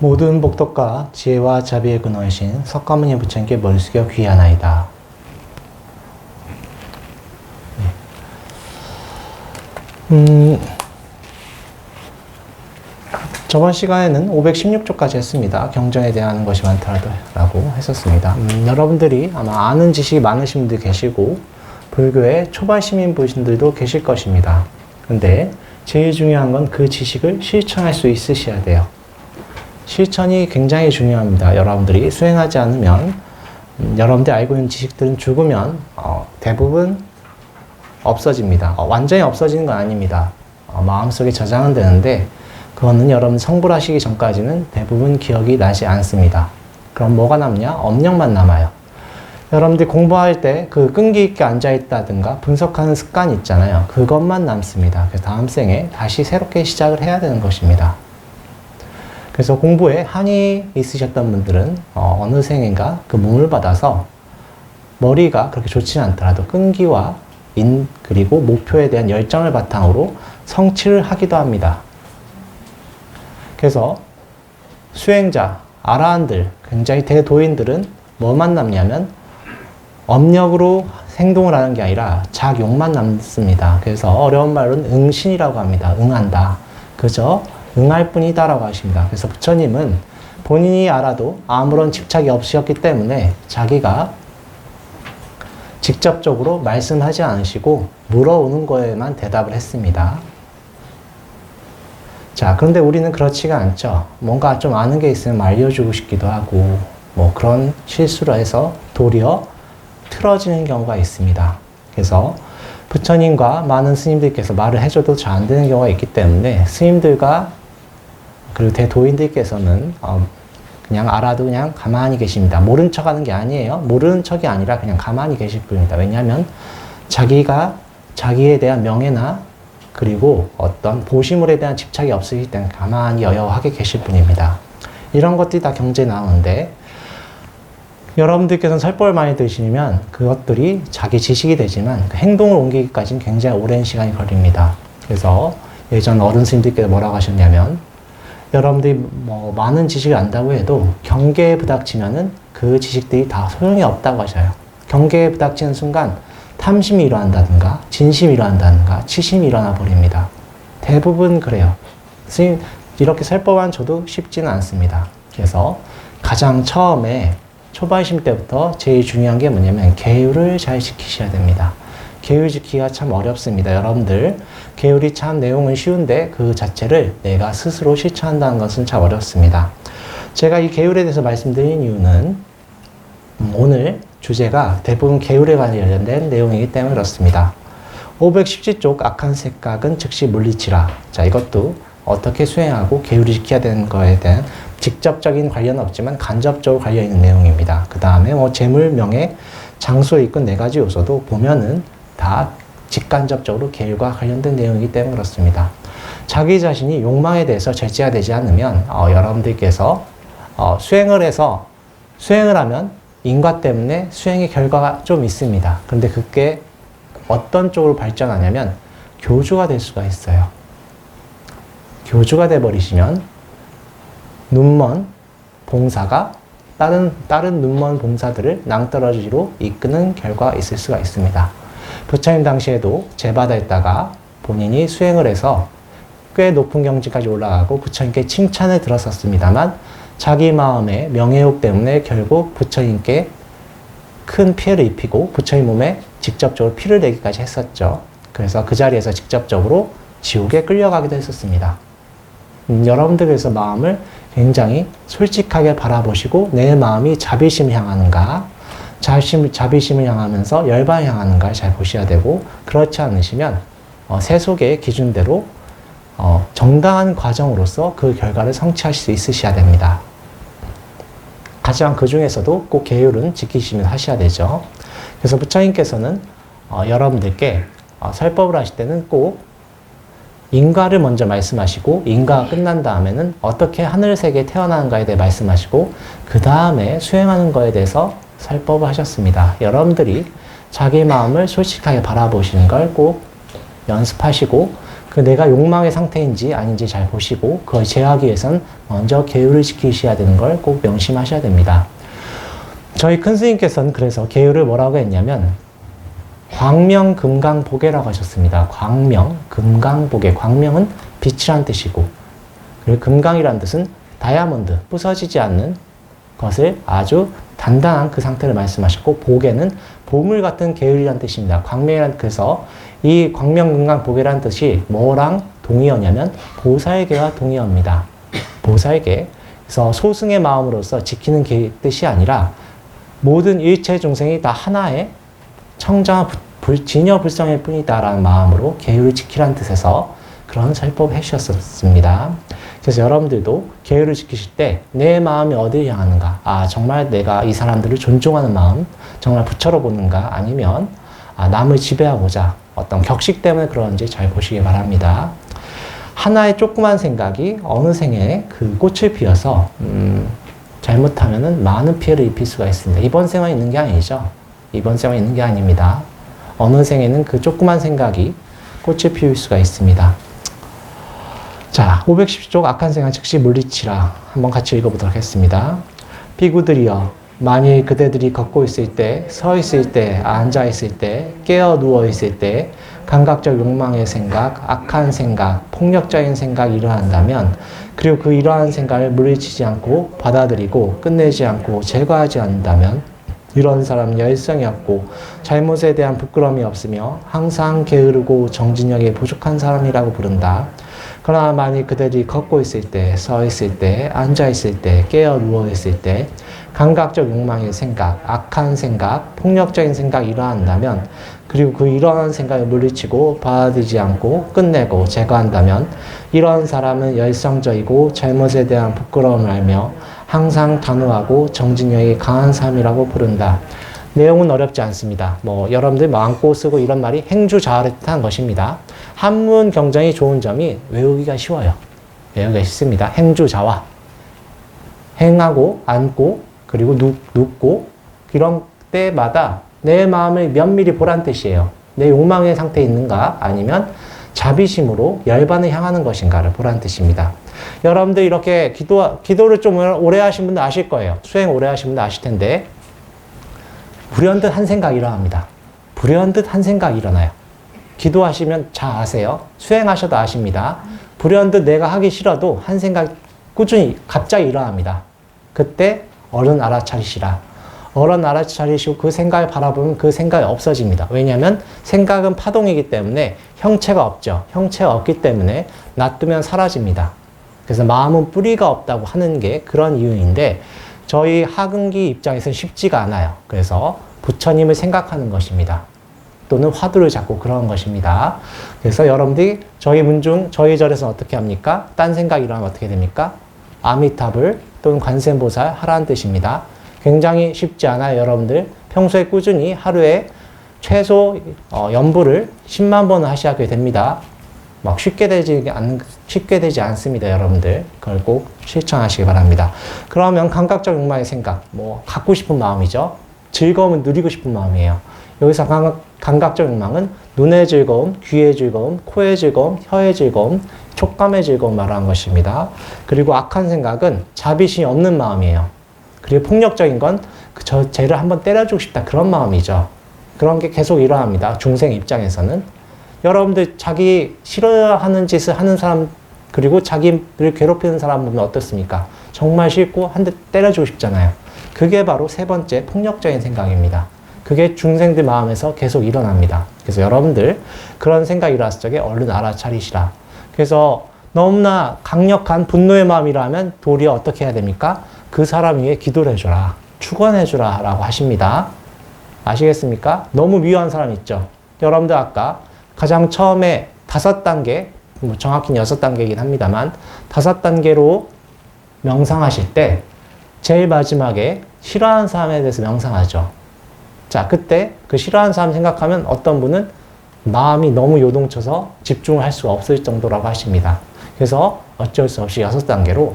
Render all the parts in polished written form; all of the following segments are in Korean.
모든 복덕과 지혜와 자비의 근원이신 석가모니 부처님께 머리 숙여 귀하나이다. 저번 시간에는 516조까지 했습니다. 경전에 대한 것이 많더라도 라고 했었습니다. 여러분들이 아마 아는 지식이 많으신 분들 계시고 불교의 초반 시민 분들도 계실 것입니다. 근데 제일 중요한 건 그 지식을 실천할 수 있으셔야 돼요. 실천이 굉장히 중요합니다. 여러분들이 수행하지 않으면 여러분들이 알고 있는 지식들은 죽으면 대부분 없어집니다. 완전히 없어지는 건 아닙니다. 마음속에 저장은 되는데 그거는 여러분 성불하시기 전까지는 대부분 기억이 나지 않습니다. 그럼 뭐가 남냐? 업력만 남아요. 여러분들이 공부할 때 그 끈기 있게 앉아있다든가 분석하는 습관이 있잖아요. 그것만 남습니다. 그래서 다음 생에 다시 새롭게 시작을 해야 되는 것입니다. 그래서 공부에 한이 있으셨던 분들은 어느 생인가 그 몸을 받아서 머리가 그렇게 좋지는 않더라도 끈기와 그리고 목표에 대한 열정을 바탕으로 성취를 하기도 합니다. 그래서 수행자, 아라한들, 굉장히 대도인들은 뭐만 남냐면 업력으로 행동을 하는 게 아니라 작용만 남습니다. 그래서 어려운 말로는 응신이라고 합니다. 응한다. 그저 응할 뿐이다 라고 하십니다. 그래서 부처님은 본인이 알아도 아무런 집착이 없으셨기 때문에 자기가 직접적으로 말씀하지 않으시고 물어오는 거에만 대답을 했습니다. 자, 그런데 우리는 그렇지가 않죠. 뭔가 좀 아는 게 있으면 알려주고 싶기도 하고 뭐 그런 실수를 해서 도리어 틀어지는 경우가 있습니다. 그래서 부처님과 많은 스님들께서 말을 해줘도 잘 안 되는 경우가 있기 때문에 스님들과 그리고 대도인들께서는 그냥 알아도 그냥 가만히 계십니다. 모른 척 하는 게 아니에요. 모르는 척이 아니라 그냥 가만히 계실 뿐입니다. 왜냐하면 자기가 자기에 대한 명예나 그리고 어떤 보시물에 대한 집착이 없으시기 때문에 가만히 여여하게 계실 뿐입니다. 이런 것들이 다 경제에 나오는데 여러분들께서는 설법을 많이 들으시면 그것들이 자기 지식이 되지만 그 행동을 옮기기까지는 굉장히 오랜 시간이 걸립니다. 그래서 예전 어른 스님들께서 뭐라고 하셨냐면 여러분들이 뭐 많은 지식을 안다고 해도 경계에 부닥치면은 그 지식들이 다 소용이 없다고 하셔요. 경계에 부닥치는 순간 탐심이 일어난다든가 진심이 일어난다든가 치심이 일어나 버립니다. 대부분 그래요. 스님 이렇게 설법한 저도 쉽지는 않습니다. 그래서 가장 처음에 초반심 때부터 제일 중요한 게 뭐냐면 계율을 잘 지키셔야 됩니다. 계율 지키기가 참 어렵습니다. 여러분들 계율이 참 내용은 쉬운데 그 자체를 내가 스스로 실천한다는 것은 참 어렵습니다. 제가 이 계율에 대해서 말씀드린 이유는 오늘 주제가 대부분 계율에 관련된 내용이기 때문에 그렇습니다. 517쪽 악한 색각은 즉시 물리치라. 자, 이것도 어떻게 수행하고 계율을 지켜야 되는 거에 대한 직접적인 관련은 없지만 간접적으로 관련 있는 내용입니다. 그 다음에 뭐 재물, 명예, 장소에 이끈 4가지 요소도 보면은 다 직간접적으로 계율과 관련된 내용이기 때문에 그렇습니다. 자기 자신이 욕망에 대해서 절제가 되지 않으면 여러분들께서 수행을 하면 인과 때문에 수행의 결과가 좀 있습니다. 그런데 그게 어떤 쪽으로 발전하냐면 교주가 될 수가 있어요. 교주가 돼버리시면 눈먼 봉사가 다른 눈먼 봉사들을 낭떠러지로 이끄는 결과가 있을 수가 있습니다. 부처님 당시에도 제바다 있다가 본인이 수행을 해서 꽤 높은 경지까지 올라가고 부처님께 칭찬을 들었었습니다만 자기 마음의 명예욕 때문에 결국 부처님께 큰 피해를 입히고 부처님 몸에 직접적으로 피를 내기까지 했었죠. 그래서 그 자리에서 직접적으로 지옥에 끌려가기도 했었습니다. 여러분들께서 마음을 굉장히 솔직하게 바라보시고 내 마음이 자비심을 향하는가 자비심을 향하면서 열반을 향하는가를 잘 보셔야 되고 그렇지 않으시면 세속의 기준대로 정당한 과정으로서 그 결과를 성취하실 수 있으셔야 됩니다. 가장 그 중에서도 꼭 계율은 지키시면서 하셔야 되죠. 그래서 부처님께서는 여러분들께 설법을 하실 때는 꼭 인과를 먼저 말씀하시고 인과가 끝난 다음에는 어떻게 하늘세계에 태어나는가에 대해 말씀하시고 그 다음에 수행하는 거에 대해서 설법을 하셨습니다. 여러분들이 자기 마음을 솔직하게 바라보시는 걸 꼭 연습하시고 그 내가 욕망의 상태인지 아닌지 잘 보시고 그걸 제어하기 위해선 먼저 계율을 지키셔야 되는 걸 꼭 명심하셔야 됩니다. 저희 큰 스님께서는 그래서 계율을 뭐라고 했냐면 광명금강보계라고 하셨습니다. 광명금강보계. 광명은 빛이란 뜻이고 그리고 금강이란 뜻은 다이아몬드, 부서지지 않는 것을 아주 단단한 그 상태를 말씀하셨고 보계는 보물 같은 계율이란 뜻입니다. 광명이란 그래서 이 광명금강보계라는 뜻이 뭐랑 동의어냐면 보살계와 동의어입니다. 보살계. 그래서 소승의 마음으로서 지키는 뜻이 아니라 모든 일체 중생이 다 하나의 청정한 진여불성일 뿐이다라는 마음으로 계율을 지키라는 뜻에서 그런 설법을 해주셨습니다. 그래서 여러분들도 계율을 지키실 때 내 마음이 어디를 향하는가? 아, 정말 내가 이 사람들을 존중하는 마음, 정말 부처로 보는가? 아니면 남을 지배하고자 어떤 격식 때문에 그런지 잘 보시기 바랍니다. 하나의 조그만 생각이 어느 생에 그 꽃을 피워서 잘못하면은 많은 피해를 입힐 수가 있습니다. 이번 생에 있는 게 아니죠. 이번 생에 있는 게 아닙니다. 어느 생에는 그 조그만 생각이 꽃을 피울 수가 있습니다. 자, 510쪽 악한 생각 즉시 물리치라. 한번 같이 읽어보도록 하겠습니다. 비구들이여, 만일 그대들이 걷고 있을 때, 서 있을 때, 앉아 있을 때, 깨어 누워 있을 때, 감각적 욕망의 생각, 악한 생각, 폭력적인 생각이 일어난다면, 그리고 그 이러한 생각을 물리치지 않고 받아들이고 끝내지 않고 제거하지 않는다면, 이런 사람은 열성이 없고 잘못에 대한 부끄러움이 없으며 항상 게으르고 정진력이 부족한 사람이라고 부른다. 그러나 만일 그들이 걷고 있을 때, 서 있을 때, 앉아 있을 때, 깨어 누워 있을 때 감각적 욕망의 생각, 악한 생각, 폭력적인 생각이 일어난다면 그리고 그 이러한 생각을 물리치고 받아들이지 않고 끝내고 제거한다면 이런 사람은 열성적이고 잘못에 대한 부끄러움을 알며 항상 단호하고 정진력이 강한 사람이라고 부른다. 내용은 어렵지 않습니다. 여러분들 안고 쓰고 이런 말이 행주자활을 뜻하는 것입니다. 한문 경전이 좋은 점이 외우기가 쉬워요. 외우기가 쉽습니다. 행주자활. 행하고 앉고 그리고 눕고 이런 때마다 내 마음을 면밀히 보란 뜻이에요. 내 욕망의 상태에 있는가 아니면 자비심으로 열반을 향하는 것인가를 보란 뜻입니다. 여러분들 이렇게 기도를 좀 오래 하신 분들 아실 거예요. 수행 오래 하신 분들 아실 텐데 불현듯 한 생각이 일어납니다. 불현듯 한 생각이 일어나요. 기도하시면 잘 아세요. 수행하셔도 아십니다. 불현듯 내가 하기 싫어도 한 생각 꾸준히 갑자기 일어납니다. 그때 얼른 알아차리시라. 얼른 알아차리시고 그 생각을 바라보면 그 생각이 없어집니다. 왜냐하면 생각은 파동이기 때문에 형체가 없죠. 형체가 없기 때문에 놔두면 사라집니다. 그래서 마음은 뿌리가 없다고 하는 게 그런 이유인데 저희 하근기 입장에서는 쉽지가 않아요. 그래서 부처님을 생각하는 것입니다. 또는 화두를 잡고 그런 것입니다. 그래서 여러분들이 저희 문중, 저희 절에서 어떻게 합니까? 딴 생각이 일어나면 어떻게 됩니까? 아미타불 또는 관세음보살 하라는 뜻입니다. 굉장히 쉽지 않아요, 여러분들. 평소에 꾸준히 하루에 최소 연부를 10만 번은 하셔야 됩니다. 쉽게 되지 않습니다, 여러분들. 그걸 꼭 실천하시기 바랍니다. 그러면 감각적 욕망의 생각, 갖고 싶은 마음이죠. 즐거움을 누리고 싶은 마음이에요. 여기서 감각적 욕망은 눈의 즐거움, 귀의 즐거움, 코의 즐거움, 혀의 즐거움, 촉감의 즐거움 말하는 것입니다. 그리고 악한 생각은 자비심이 없는 마음이에요. 그리고 폭력적인 건 쟤를 한번 때려주고 싶다 그런 마음이죠. 그런 게 계속 일어납니다. 중생 입장에서는. 여러분들 자기 싫어하는 짓을 하는 사람 그리고 자기를 괴롭히는 사람 보면 어떻습니까? 정말 싫고 한 대 때려주고 싶잖아요. 그게 바로 세 번째 폭력적인 생각입니다. 그게 중생들 마음에서 계속 일어납니다. 그래서 여러분들 그런 생각이 일어났을 적에 얼른 알아차리시라. 그래서 너무나 강력한 분노의 마음이라면 도리어 어떻게 해야 됩니까? 그 사람 위에 기도를 해줘라. 축원해주라 라고 하십니다. 아시겠습니까? 너무 미워한 사람 있죠? 여러분들 아까 가장 처음에 5단계, 정확히는 6단계이긴 합니다만 5단계로 명상하실 때 제일 마지막에 싫어하는 사람에 대해서 명상하죠. 자, 그때 그 싫어하는 사람 생각하면 어떤 분은 마음이 너무 요동쳐서 집중을 할 수가 없을 정도라고 하십니다. 그래서 어쩔 수 없이 6단계로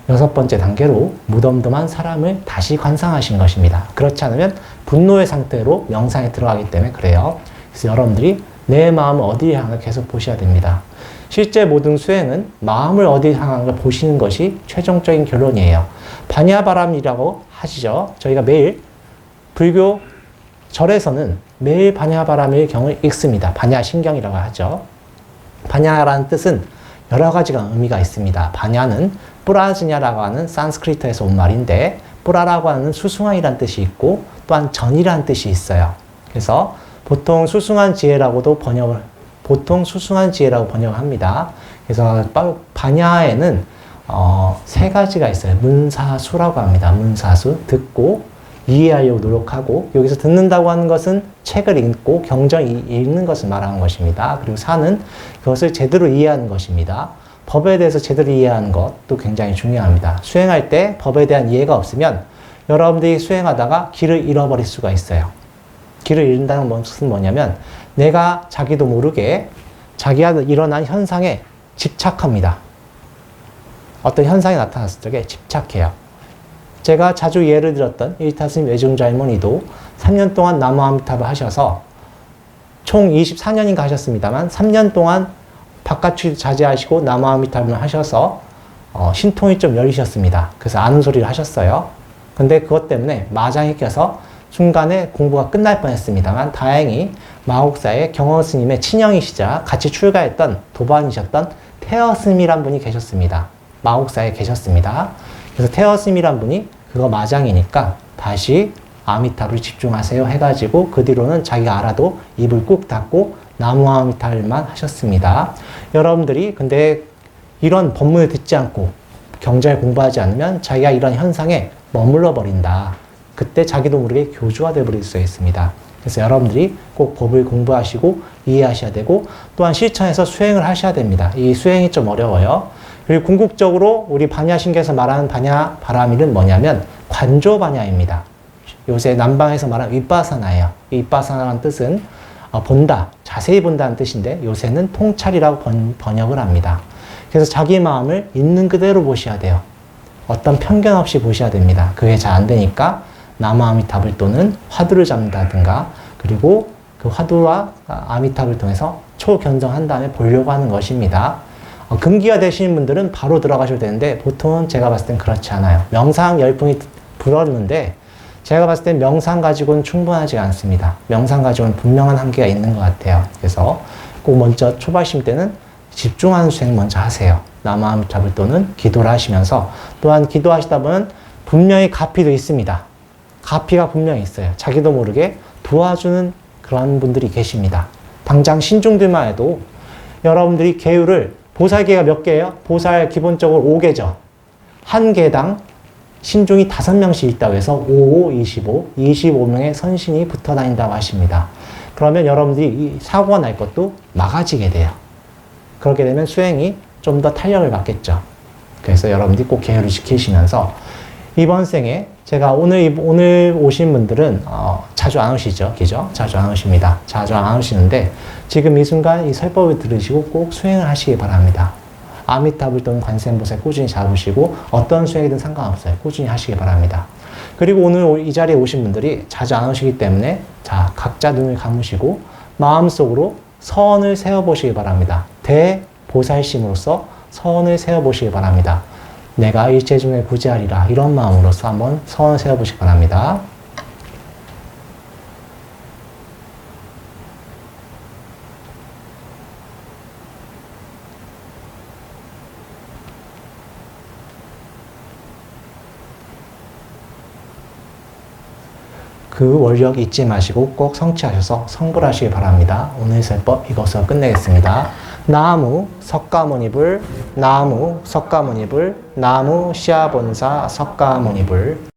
6번째 단계로 무덤덤한 사람을 다시 관상하신 것입니다. 그렇지 않으면 분노의 상태로 명상에 들어가기 때문에 그래요. 그래서 여러분들이 내 마음을 어디에 향하는가 계속 보셔야 됩니다. 실제 모든 수행은 마음을 어디에 향하는가 보시는 것이 최종적인 결론이에요. 반야바람이라고 하시죠. 저희가 매일 불교 절에서는 매일 반야바람일 경을 읽습니다. 반야신경이라고 하죠. 반야라는 뜻은 여러 가지가 의미가 있습니다. 반야는 뿌라즈냐라고 하는 산스크리트에서 온 말인데, 뿌라라고 하는 수승왕이라는 뜻이 있고 또한 전이라는 뜻이 있어요. 그래서 보통 수승한 지혜라고 번역을 합니다. 그래서 반야에는 세 가지가 있어요. 문사수라고 합니다. 문사수, 듣고 이해하려고 노력하고, 여기서 듣는다고 하는 것은 책을 읽고 경전 읽는 것을 말하는 것입니다. 그리고 사는 그것을 제대로 이해하는 것입니다. 법에 대해서 제대로 이해하는 것도 굉장히 중요합니다. 수행할 때 법에 대한 이해가 없으면 여러분들이 수행하다가 길을 잃어버릴 수가 있어요. 길을 잃는다는 것은 뭐냐면 내가 자기도 모르게 자기가 일어난 현상에 집착합니다. 어떤 현상이 나타났을 적에 집착해요. 제가 자주 예를 들었던 일타스님 외증자이모니도 3년 동안 나무아미탑을 하셔서 총 24년인가 하셨습니다만 3년 동안 바깥 자제하시고 나무아미탑을 하셔서 신통이 좀 열리셨습니다. 그래서 아는 소리를 하셨어요. 근데 그것 때문에 마장이 껴서 중간에 공부가 끝날 뻔했습니다만 다행히 마곡사의 경허 스님의 친형이시자 같이 출가했던 도반이셨던 태어 스님이란 분이 계셨습니다. 마곡사에 계셨습니다. 그래서 태어 스님이란 분이 그거 마장이니까 다시 아미탑을 집중하세요 해가지고 그 뒤로는 자기가 알아도 입을 꾹 닫고 나무 아미탑만 하셨습니다. 여러분들이 근데 이런 법문을 듣지 않고 경전을 공부하지 않으면 자기가 이런 현상에 머물러 버린다. 그때 자기도 모르게 교주가 되어버릴 수 있습니다. 그래서 여러분들이 꼭 법을 공부하시고 이해하셔야 되고 또한 실천해서 수행을 하셔야 됩니다. 이 수행이 좀 어려워요. 그리고 궁극적으로 우리 반야신경에서 말하는 반야 바라밀은 뭐냐면 관조 반야입니다. 요새 남방에서 말하는 윗바사나예요. 윗바사나라는 뜻은 본다, 자세히 본다는 뜻인데 요새는 통찰이라고 번역을 합니다. 그래서 자기 마음을 있는 그대로 보셔야 돼요. 어떤 편견 없이 보셔야 됩니다. 그게 잘 안 되니까 나무아미탑을 또는 화두를 잡는다든가 그리고 그 화두와 아미탑을 통해서 초견성한 다음에 보려고 하는 것입니다. 금기가 되시는 분들은 바로 들어가셔도 되는데 보통은 제가 봤을 땐 그렇지 않아요. 명상 열풍이 불었는데 제가 봤을 땐 명상 가지고는 충분하지 않습니다. 명상 가지고는 분명한 한계가 있는 것 같아요. 그래서 꼭 먼저 초발심 때는 집중하는 수행 먼저 하세요. 나무아미탑을 또는 기도를 하시면서 또한 기도하시다 보면 분명히 가피도 있습니다. 가피가 분명히 있어요. 자기도 모르게 도와주는 그런 분들이 계십니다. 당장 신중들만 해도 여러분들이 계율을 보살계가 몇 개예요? 보살 기본적으로 5개죠. 한 개당 신중이 5명씩 있다고 해서 5, 25, 25명의 선신이 붙어 다닌다고 하십니다. 그러면 여러분들이 이 사고가 날 것도 막아지게 돼요. 그렇게 되면 수행이 좀 더 탄력을 받겠죠. 그래서 여러분들이 꼭 계율을 지키시면서 이번 생에 제가 오늘 오신 분들은 자주 안 오시죠? 그죠? 자주 안 오십니다. 자주 안 오시는데 지금 이 순간 이 설법을 들으시고 꼭 수행을 하시기 바랍니다. 아미타불 또는 관세음보살 꾸준히 잡으시고 어떤 수행이든 상관없어요. 꾸준히 하시기 바랍니다. 그리고 오늘 이 자리에 오신 분들이 자주 안 오시기 때문에 자 각자 눈을 감으시고 마음속으로 선을 세워보시기 바랍니다. 대보살심으로서 선을 세워보시기 바랍니다. 내가 일체 중에 구제하리라 이런 마음으로서 한번 선을 세워보시기 바랍니다. 그 원력 잊지 마시고 꼭 성취하셔서 성불하시기 바랍니다. 오늘 설법 이것으로 끝내겠습니다. 나무 석가모니불, 나무 석가모니불, 나무 시아본사 석가모니불.